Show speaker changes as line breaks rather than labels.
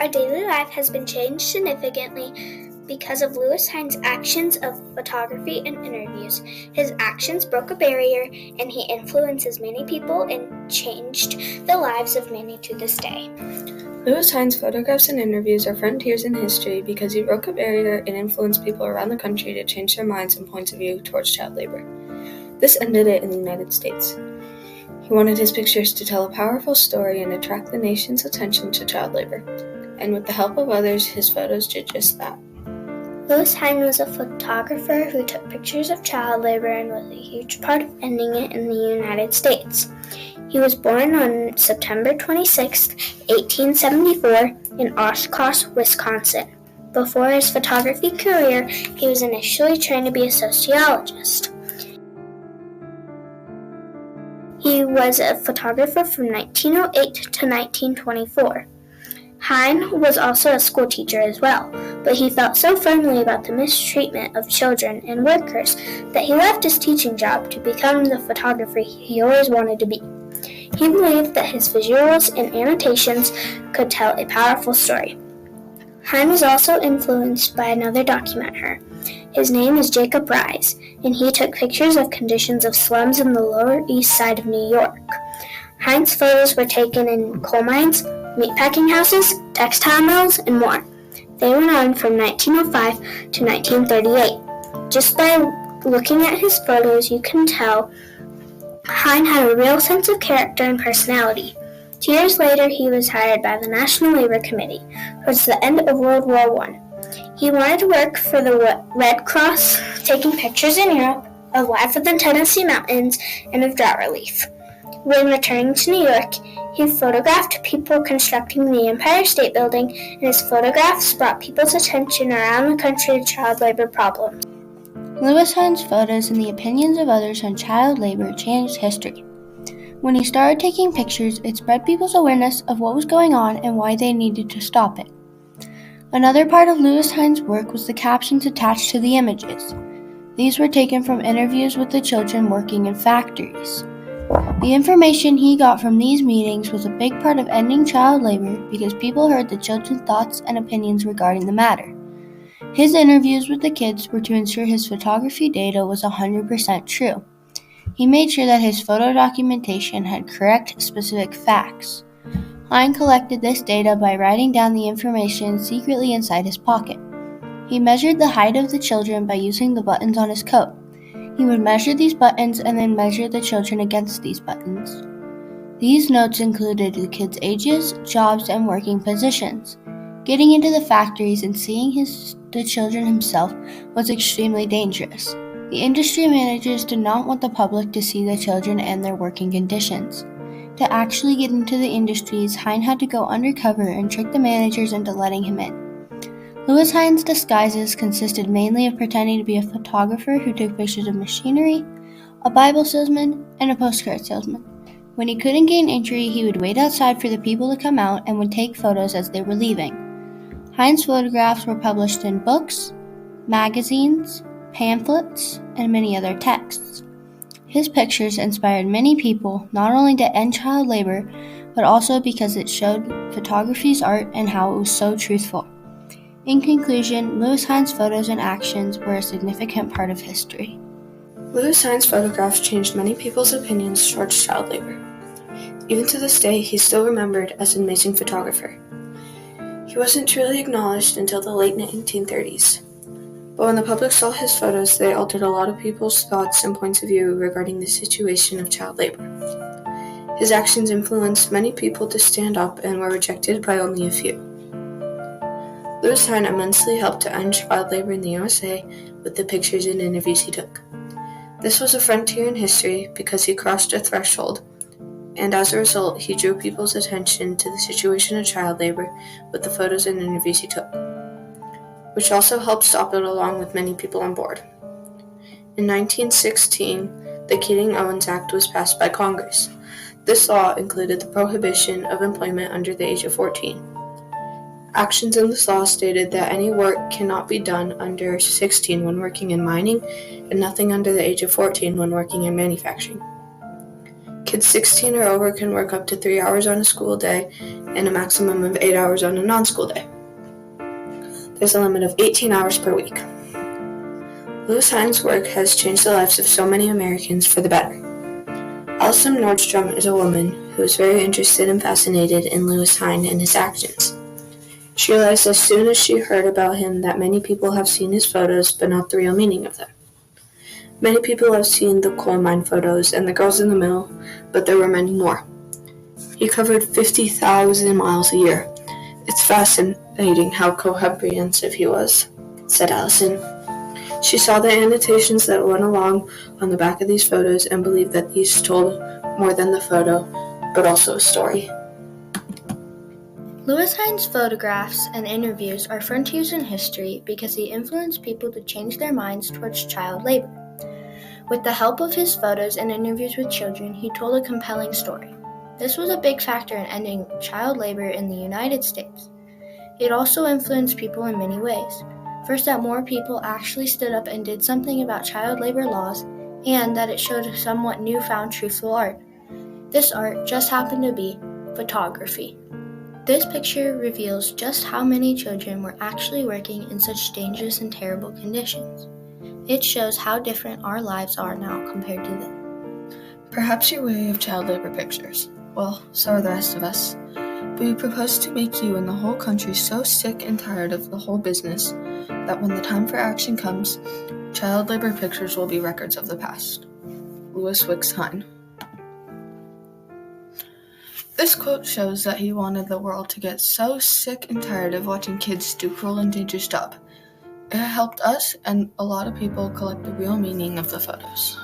Our daily life has been changed significantly because of Lewis Hine's actions of photography and interviews. His actions broke a barrier, and he influences many people and changed the lives of many to this day.
Lewis Hine's photographs and interviews are frontiers in history because he broke a barrier and influenced people around the country to change their minds and points of view towards child labor. This ended it in the United States. He wanted his pictures to tell a powerful story and attract the nation's attention to child labor. And with the help of others, his photos did just that.
Lewis Hine was a photographer who took pictures of child labor and was a huge part of ending it in the United States. He was born on September 26, 1874, in Oshkosh, Wisconsin. Before his photography career, he was initially trained to be a sociologist. He was a photographer from 1908 to 1924. Hine was also a school teacher as well, but he felt so firmly about the mistreatment of children and workers that he left his teaching job to become the photographer he always wanted to be. He believed that his visuals and annotations could tell a powerful story. Hine was also influenced by another documenter. His name is Jacob Riis, and he took pictures of conditions of slums in the Lower East Side of New York. Hine's photos were taken in coal mines, meatpacking houses, textile mills, and more. They went on from 1905 to 1938. Just by looking at his photos, you can tell Hine had a real sense of character and personality. 2 years later, he was hired by the National Labor Committee towards the end of World War I. He wanted to work for the Red Cross, taking pictures in Europe of life in the Tennessee mountains and of drought relief. When returning to New York, he photographed people constructing the Empire State Building, and his photographs brought people's attention around the country to child labor problems.
Lewis Hine's photos and the opinions of others on child labor changed history. When he started taking pictures, it spread people's awareness of what was going on and why they needed to stop it. Another part of Lewis Hine's work was the captions attached to the images. These were taken from interviews with the children working in factories. The information he got from these meetings was a big part of ending child labor because people heard the children's thoughts and opinions regarding the matter. His interviews with the kids were to ensure his photography data was 100% true. He made sure that his photo documentation had correct, specific facts. Hine collected this data by writing down the information secretly inside his pocket. He measured the height of the children by using the buttons on his coat. He would measure these buttons and then measure the children against these buttons. These notes included the kids' ages, jobs, and working positions. Getting into the factories and seeing the children himself was extremely dangerous. The industry managers did not want the public to see the children and their working conditions. To actually get into the industries, Hine had to go undercover and trick the managers into letting him in. Lewis Hine's disguises consisted mainly of pretending to be a photographer who took pictures of machinery, a Bible salesman, and a postcard salesman. When he couldn't gain entry, he would wait outside for the people to come out and would take photos as they were leaving. Hine's photographs were published in books, magazines, pamphlets, and many other texts. His pictures inspired many people not only to end child labor, but also because it showed photography's art and how it was so truthful. In conclusion, Lewis Hine's photos and actions were a significant part of history.
Lewis Hine's photographs changed many people's opinions towards child labor. Even to this day, he's still remembered as an amazing photographer. He wasn't truly acknowledged until the late 1930s. But when the public saw his photos, they altered a lot of people's thoughts and points of view regarding the situation of child labor. His actions influenced many people to stand up and were rejected by only a few. Lewis Hine immensely helped to end child labor in the USA with the pictures and interviews he took. This was a frontier in history because he crossed a threshold, and as a result, he drew people's attention to the situation of child labor with the photos and interviews he took, which also helped stop it along with many people on board. In 1916, the Keating-Owens Act was passed by Congress. This law included the prohibition of employment under the age of 14. Actions in this law stated that any work cannot be done under 16 when working in mining, and nothing under the age of 14 when working in manufacturing. Kids 16 or over can work up to 3 hours on a school day and a maximum of 8 hours on a non-school day. There's a limit of 18 hours per week. Louis Hine's work has changed the lives of so many Americans for the better. Alison Nordstrom is a woman who is very interested and fascinated in Louis Hine and his actions. She realized as soon as she heard about him that many people have seen his photos but not the real meaning of them. Many people have seen the coal mine photos and the girls in the mill, but there were many more. He covered 50,000 miles a year. It's fascinating how comprehensive he was, said Alison. She saw the annotations that went along on the back of these photos and believed that these told more than the photo, but also a story.
Louis Hine's photographs and interviews are frontiers in history because he influenced people to change their minds towards child labor. With the help of his photos and interviews with children, he told a compelling story. This was a big factor in ending child labor in the United States. It also influenced people in many ways. First, that more people actually stood up and did something about child labor laws, and that it showed a somewhat newfound truthful art. This art just happened to be photography. This picture reveals just how many children were actually working in such dangerous and terrible conditions. It shows how different our lives are now compared to then.
Perhaps you're weary of child labor pictures. Well, so are the rest of us. But we propose to make you and the whole country so sick and tired of the whole business that when the time for action comes, child labor pictures will be records of the past. Louis Wicks Hine. This quote shows that he wanted the world to get so sick and tired of watching kids do cruel and dangerous stuff. It helped us and a lot of people collect the real meaning of the photos.